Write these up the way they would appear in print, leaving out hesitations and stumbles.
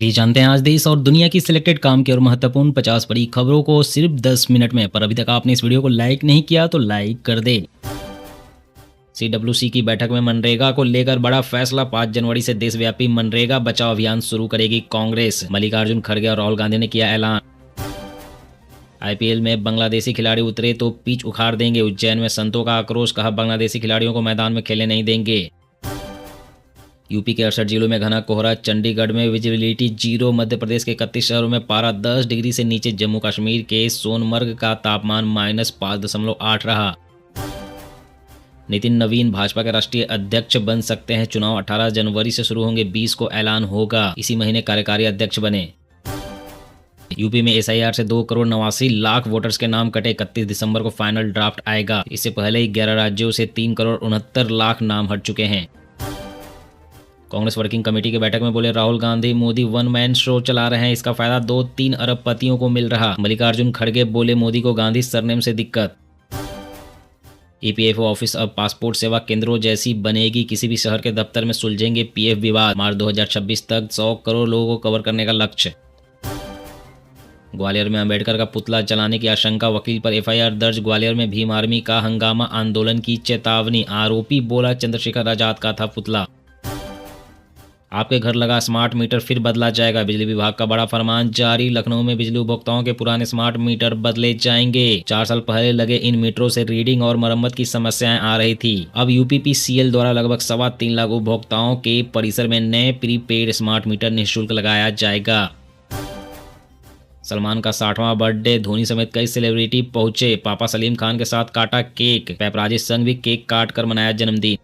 ये जानते हैं आज देश और दुनिया की सिलेक्टेड काम की और महत्वपूर्ण 50 बड़ी खबरों को सिर्फ 10 मिनट में। पर अभी तक आपने इस वीडियो को लाइक नहीं किया तो लाइक कर दे। सीडब्ल्यूसी की बैठक में मनरेगा को लेकर बड़ा फैसला। 5 जनवरी से देशव्यापी मनरेगा बचाओ अभियान शुरू करेगी कांग्रेस। मल्लिकार्जुन खड़गे और राहुल गांधी ने किया ऐलान। आईपीएल में बांग्लादेशी खिलाड़ी उतरे तो पिच उखाड़ देंगे। उज्जैन में संतों का आक्रोश, कहा बांग्लादेशी खिलाड़ियों को मैदान में खेलने नहीं देंगे। यूपी के 68 जिलों में घना कोहरा। चंडीगढ़ में विजिबिलिटी 0। मध्य प्रदेश के 31 शहरों में पारा 10 डिग्री से नीचे। जम्मू कश्मीर के सोनमर्ग का तापमान -5.8 रहा। नितिन नवीन भाजपा के राष्ट्रीय अध्यक्ष बन सकते हैं। चुनाव 18 जनवरी से शुरू होंगे, 20 को ऐलान होगा। इसी महीने कार्यकारी अध्यक्ष बने। यूपी में एसआईआर से 2 करोड़ 89 लाख वोटर्स के नाम कटे। 31 दिसंबर को फाइनल ड्राफ्ट आएगा। इससे पहले ही 11 राज्यों से 3 करोड़ 69 लाख नाम हट चुके हैं। कांग्रेस वर्किंग कमेटी की बैठक में बोले Rahul Gandhi, Modi one man show चला रहे हैं, इसका फायदा 2-3 अरबपतियों को मिल रहा। मल्लिकार्जुन खड़गे बोले मोदी को गांधी सरनेम से दिक्कत। ईपीएफओ ऑफिस अब पासपोर्ट सेवा केंद्रों जैसी बनेगी। किसी भी शहर के दफ्तर में सुलझेंगे पीएफ विवाद। मार्च 2026 तक 100 करोड़ लोगों को कवर करने का लक्ष्य। ग्वालियर में अंबेडकर का पुतला जलाने की आशंका, वकील पर एफआईआर दर्ज। ग्वालियर में भीम आर्मी का हंगामा, आंदोलन की चेतावनी। आरोपी बोला चंद्रशेखर आजाद का था पुतला। आपके घर लगा स्मार्ट मीटर फिर बदला जाएगा। बिजली विभाग का बड़ा फरमान जारी। लखनऊ में बिजली उपभोक्ताओं के पुराने स्मार्ट मीटर बदले जाएंगे। 4 साल पहले लगे इन मीटरों से रीडिंग और मरम्मत की समस्याएं आ रही थी। अब यूपीपीसीएल द्वारा लगभग 3.25 लाख उपभोक्ताओं के परिसर में नए प्रीपेड स्मार्ट मीटर निःशुल्क लगाया जाएगा। सलमान का 60वां बर्थडे, धोनी समेत कई सेलिब्रिटी पहुंचे। पापा सलीम खान के साथ काटा केक। पैपराजी संघ भी केक काट कर मनाया जन्मदिन।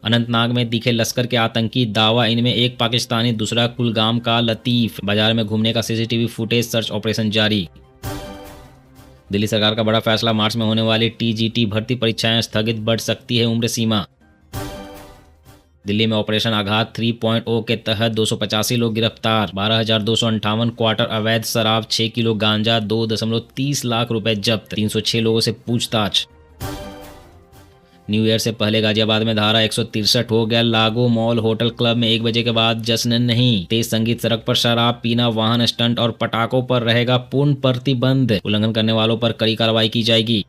अनंतनाग में दिखे लश्कर के आतंकी, दावा इनमें एक पाकिस्तानी दूसरा कुलगाम का लतीफ। बाजार में घूमने का सीसीटीवी फुटेज, सर्च ऑपरेशन जारी। दिल्ली सरकार का बड़ा फैसला, मार्च में होने वाली टीजीटी भर्ती परीक्षाएं स्थगित, बढ़ सकती है उम्र सीमा। दिल्ली में ऑपरेशन आघात 3.0 के तहत 285 लोग गिरफ्तार। 12,258 क्वार्टर अवैध शराब, 6 किलो गांजा, 2.30 लाख रुपए जब्त। 306 लोगों से पूछताछ। न्यू ईयर से पहले गाजियाबाद में धारा 163 हो गया लागू। मॉल, होटल, क्लब में 1 बजे के बाद जश्न नहीं। तेज संगीत, सड़क पर शराब पीना, वाहन, स्टंट और पटाखों पर रहेगा पूर्ण प्रतिबंध। उल्लंघन करने वालों पर कड़ी कार्रवाई की जाएगी।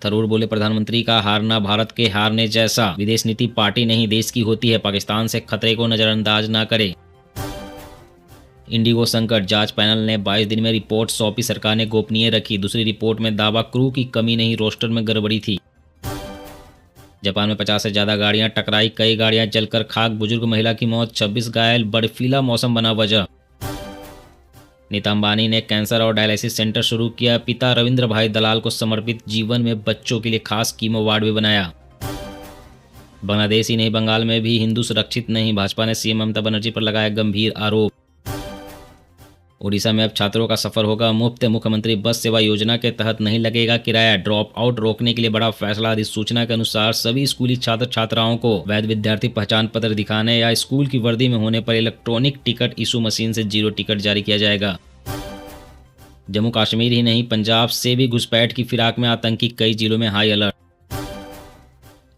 थरूर बोले प्रधानमंत्री का हारना भारत के हारने जैसा। विदेश नीति पार्टी नहीं देश की होती है। पाकिस्तान से खतरे को नजरअंदाज ना करे। इंडिगो संकट, जांच पैनल ने 22 दिन में रिपोर्ट सौंपी, सरकार ने गोपनीय रखी। दूसरी रिपोर्ट में दावा क्रू की कमी नहीं, रोस्टर में गड़बड़ी थी। जापान में 50 से ज्यादा गाड़ियां टकराई, कई गाड़ियां जलकर खाक। बुजुर्ग महिला की मौत, 26 घायल। बर्फीला मौसम बना वजह। नीता अंबानी ने कैंसर और डायलिसिस सेंटर शुरू किया। पिता रविंद्र भाई दलाल को समर्पित जीवन में बच्चों के लिए खास कीमो वार्ड भी बनाया। बांग्लादेश ही नहीं, बंगाल में भी हिंदू सुरक्षित नहीं। भाजपा ने सीएम ममता बनर्जी पर लगाया गंभीर आरोप। उड़ीसा में अब छात्रों का सफर होगा मुफ्त। मुख्यमंत्री बस सेवा योजना के तहत नहीं लगेगा किराया। ड्रॉप आउट रोकने के लिए बड़ा फैसला। अधिसूचना के अनुसार सभी स्कूली छात्र छात्राओं को वैध विद्यार्थी पहचान पत्र दिखाने या स्कूल की वर्दी में होने पर इलेक्ट्रॉनिक टिकट इशू मशीन से 0 टिकट जारी किया जाएगा। जम्मू कश्मीर ही नहीं, पंजाब से भी घुसपैठ की फिराक में आतंकी, कई जिलों में हाई अलर्ट।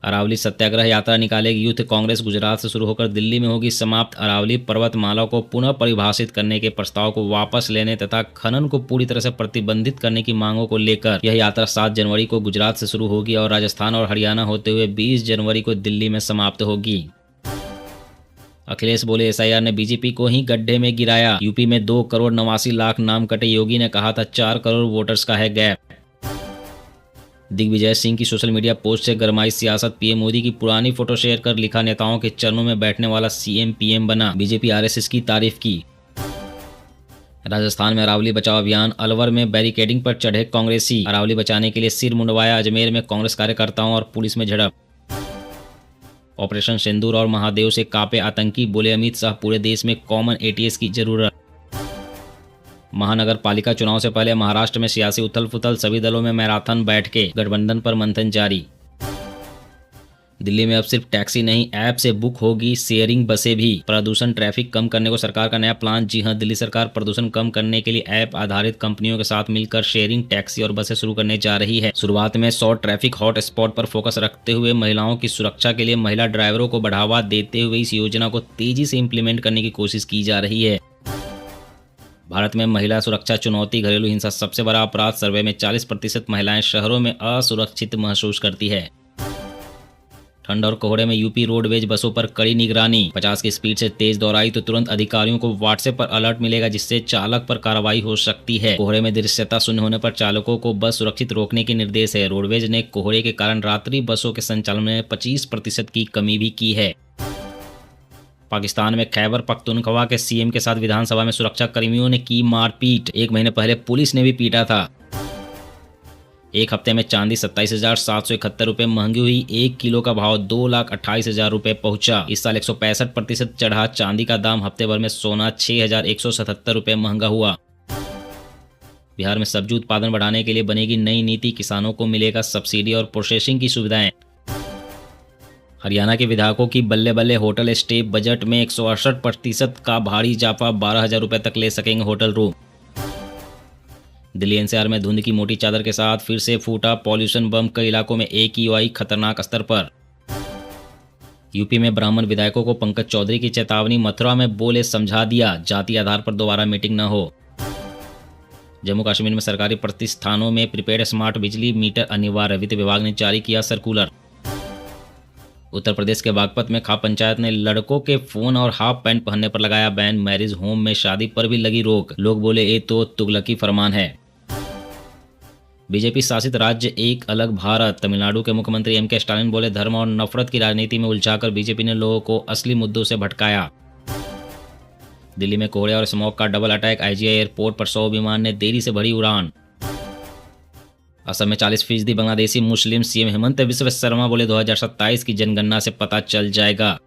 अरावली सत्याग्रह यात्रा निकालेगी यूथ कांग्रेस। गुजरात से शुरू होकर दिल्ली में होगी समाप्त। अरावली पर्वतमाला को पुनः परिभाषित करने के प्रस्ताव को वापस लेने तथा खनन को पूरी तरह से प्रतिबंधित करने की मांगों को लेकर यह यात्रा 7 जनवरी को गुजरात से शुरू होगी और राजस्थान और हरियाणा होते हुए 20 जनवरी को दिल्ली में समाप्त होगी। अखिलेश बोले एसआईआर ने बीजेपी को ही गड्ढे में गिराया। यूपी में 2 करोड़ 89 लाख नाम कटे। योगी ने कहा था 4 करोड़ वोटर्स का है गैप। दिग्विजय सिंह की सोशल मीडिया पोस्ट से गरमाई सियासत। पीएम मोदी की पुरानी फोटो शेयर कर लिखा, नेताओं के चरणों में बैठने वाला सीएम पीएम बना। बीजेपी आरएसएस की तारीफ की। राजस्थान में अरावली बचाओ अभियान। अलवर में बैरिकेडिंग पर चढ़े कांग्रेसी, अरावली बचाने के लिए सिर मुंडवाया। अजमेर में कांग्रेस कार्यकर्ताओं और पुलिस में झड़प। ऑपरेशन सिंदूर और महादेव से कांपे आतंकी, बोले अमित शाह पूरे देश में कॉमन एटीएस की जरूरत। महानगर पालिका चुनाव से पहले महाराष्ट्र में सियासी उथल पुथल, सभी दलों में मैराथन बैठकें, गठबंधन पर मंथन जारी। दिल्ली में अब सिर्फ टैक्सी नहीं, ऐप से बुक होगी शेयरिंग बसें भी। प्रदूषण ट्रैफिक कम करने को सरकार का नया प्लान। जी हां, दिल्ली सरकार प्रदूषण कम करने के लिए ऐप आधारित कंपनियों के साथ मिलकर शेयरिंग टैक्सी और बसें शुरू करने जा रही है। शुरुआत में 100 ट्रैफिक हॉट स्पॉट पर फोकस रखते हुए महिलाओं की सुरक्षा के लिए महिला ड्राइवरों को बढ़ावा देते हुए इस योजना को तेजी से इम्प्लीमेंट करने की कोशिश की जा रही है। भारत में महिला सुरक्षा चुनौती, घरेलू हिंसा सबसे बड़ा अपराध। सर्वे में 40% महिलाएं शहरों में असुरक्षित महसूस करती है। ठंड और कोहरे में यूपी रोडवेज बसों पर कड़ी निगरानी। 50 की स्पीड से तेज दौड़ाई तो तुरंत अधिकारियों को व्हाट्सएप पर अलर्ट मिलेगा, जिससे चालक पर कार्रवाई हो सकती है। कोहरे में दृश्यता शून्य होने पर चालकों को बस सुरक्षित रोकने के निर्देश है। रोडवेज ने कोहरे के कारण रात्रि बसों के संचालन में 25% की कमी भी की है। पाकिस्तान में खैबर पख्तूनख्वा के सीएम के साथ विधानसभा में सुरक्षा कर्मियों ने की मारपीट। 1 महीने पहले पुलिस ने भी पीटा था। एक हफ्ते में चांदी 27,771 रुपये महंगी हुई। 1 किलो का भाव 2,28,000 रुपये पहुंचा। इस साल 165% चढ़ा चांदी का दाम। हफ्ते भर में सोना 6,177 रुपये महंगा हुआ। बिहार में सब्जी उत्पादन बढ़ाने के लिए बनेगी नई नीति। किसानों को मिलेगा सब्सिडी और प्रोसेसिंग की सुविधाएं। हरियाणा के विधायकों की बल्ले बल्ले, होटल स्टे बजट में 168% का भारी इजाफा। 12,000 रुपये तक ले सकेंगे होटल रूम। दिल्ली एनसीआर में धुंध की मोटी चादर के साथ फिर से फूटा पॉल्यूशन बम। कई इलाकों में AQI खतरनाक स्तर पर। यूपी में ब्राह्मण विधायकों को पंकज चौधरी की चेतावनी। मथुरा में बोले समझा दिया, जाति आधार पर दोबारा मीटिंग न हो। जम्मू कश्मीर में सरकारी प्रतिष्ठानों में प्रीपेड स्मार्ट बिजली मीटर अनिवार्य। वित्त विभाग ने जारी किया सर्कुलर। उत्तर प्रदेश के बागपत में खाप पंचायत ने लड़कों के फोन और हाफ पैंट पहनने पर लगाया बैन। मैरिज होम में शादी पर भी लगी रोक। लोग बोले ये तो तुगलकी फरमान है। बीजेपी शासित राज्य एक अलग भारत। तमिलनाडु के मुख्यमंत्री MK स्टालिन बोले धर्म और नफरत की राजनीति में उलझाकर बीजेपी ने लोगों को असली मुद्दों से भटकाया। दिल्ली में कोहरे और स्मॉग का डबल अटैक। IGI एयरपोर्ट पर 100 विमान ने देरी से भरी उड़ान। असम में 40% बांग्लादेशी मुस्लिम। सीएम हेमंत बिस्वा शर्मा बोले 2027 की जनगणना से पता चल जाएगा।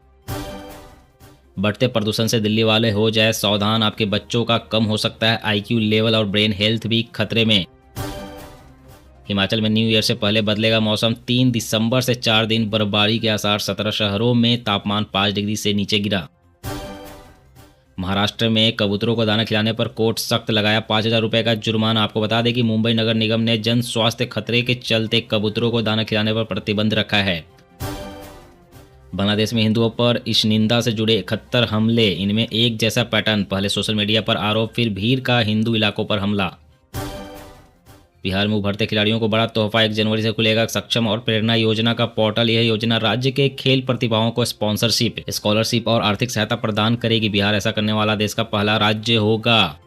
बढ़ते प्रदूषण से दिल्ली वाले हो जाए सावधान, आपके बच्चों का कम हो सकता है IQ लेवल और ब्रेन हेल्थ भी खतरे में। हिमाचल में न्यू ईयर से पहले बदलेगा मौसम। 3 दिसंबर से 4 दिन बर्फबारी के आसार। 17 शहरों में तापमान 5 डिग्री से नीचे गिरा। महाराष्ट्र में कबूतरों को दाना खिलाने पर कोर्ट सख्त लगाया। 5,000 रुपये का जुर्माना। आपको बता दें कि मुंबई नगर निगम ने जन स्वास्थ्य खतरे के चलते कबूतरों को दाना खिलाने पर प्रतिबंध रखा है। बांग्लादेश में हिंदुओं पर ईशनिंदा से जुड़े 71 हमले। इनमें एक जैसा पैटर्न। पहले सोशल मीडिया पर आरोप, फिर भीड़ का हिंदू इलाकों पर हमला। बिहार में उभरते खिलाड़ियों को बड़ा तोहफा। 1 जनवरी से खुलेगा सक्षम और प्रेरणा योजना का पोर्टल। यह योजना राज्य के खेल प्रतिभाओं को स्पॉन्सरशिप, स्कॉलरशिप और आर्थिक सहायता प्रदान करेगी। बिहार ऐसा करने वाला देश का पहला राज्य होगा।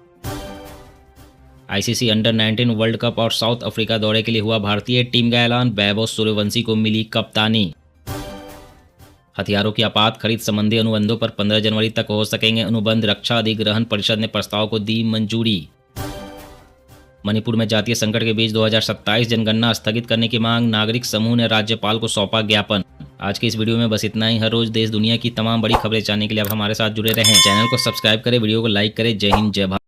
ICC अंडर-19 वर्ल्ड कप और साउथ अफ्रीका दौरे के लिए हुआ भारतीय टीम का ऐलान। वैभव सूर्यवंशी को मिली कप्तानी। हथियारों की आपात खरीद संबंधी अनुबंधों पर 15 जनवरी तक हो सकेंगे अनुबंध। रक्षा अधिग्रहण परिषद ने प्रस्ताव को दी मंजूरी। मणिपुर में जातीय संकट के बीच 2027 जनगणना स्थगित करने की मांग। नागरिक समूह ने राज्यपाल को सौंपा ज्ञापन। आज की इस वीडियो में बस इतना ही। हर रोज देश दुनिया की तमाम बड़ी खबरें जानने के लिए आप हमारे साथ जुड़े रहें। चैनल को सब्सक्राइब करें, वीडियो को लाइक करें। जय हिंद, जय भारत।